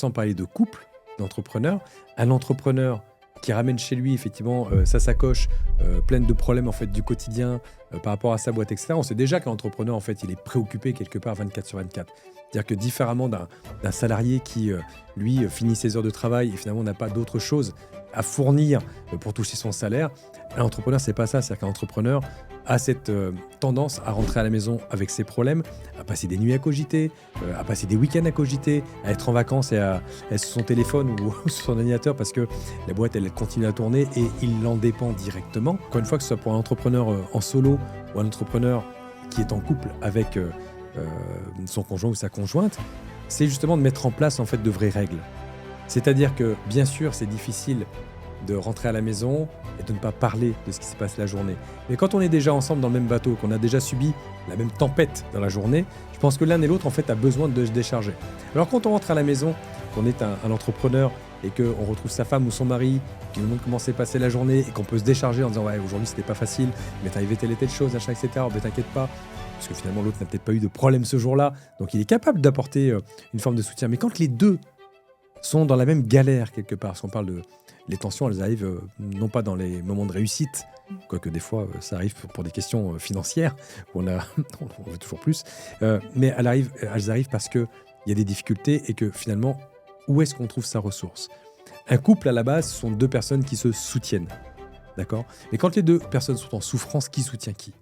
sans parler de couple, d'entrepreneur, un entrepreneur qui ramène chez lui effectivement sa sacoche pleine de problèmes en fait du quotidien par rapport à sa boîte, etc. On sait déjà qu'un entrepreneur en fait il est préoccupé quelque part 24 sur 24. C'est-à-dire que différemment d'un salarié qui lui finit ses heures de travail et finalement n'a pas d'autre chose à fournir pour toucher son salaire, un entrepreneur c'est pas ça. C'est-à-dire qu'un entrepreneur a cette tendance à rentrer à la maison avec ses problèmes, à passer des nuits à cogiter, à passer des week-ends à cogiter, à être en vacances et à être sur son téléphone ou sur son ordinateur parce que la boîte elle continue à tourner et il en dépend directement. Encore une fois, que ce soit pour un entrepreneur en solo ou un entrepreneur qui est en couple avec son conjoint ou sa conjointe, c'est justement de mettre en place en fait de vraies règles. C'est-à-dire que bien sûr c'est difficile de rentrer à la maison et de ne pas parler de ce qui se passe la journée. Mais quand on est déjà ensemble dans le même bateau, qu'on a déjà subi la même tempête dans la journée, je pense que l'un et l'autre en fait a besoin de se décharger. Alors quand on rentre à la maison, qu'on est un entrepreneur et qu'on retrouve sa femme ou son mari qui nous montre comment s'est passée la journée et qu'on peut se décharger en disant ouais aujourd'hui c'était pas facile, mais t'es arrivé telle et telle chose, achat, etc. Mais t'inquiète pas, parce que finalement l'autre n'a peut-être pas eu de problème ce jour-là, donc il est capable d'apporter une forme de soutien. Mais quand les deux sont dans la même galère quelque part, parce qu'on parle de... Les tensions, elles arrivent non pas dans les moments de réussite, quoique des fois ça arrive pour des questions financières, où on veut toujours plus, mais elles arrivent parce qu'il y a des difficultés et que finalement, où est-ce qu'on trouve sa ressource ? Un couple, à la base, ce sont deux personnes qui se soutiennent, d'accord ? Mais quand les deux personnes sont en souffrance, qui soutient qui ?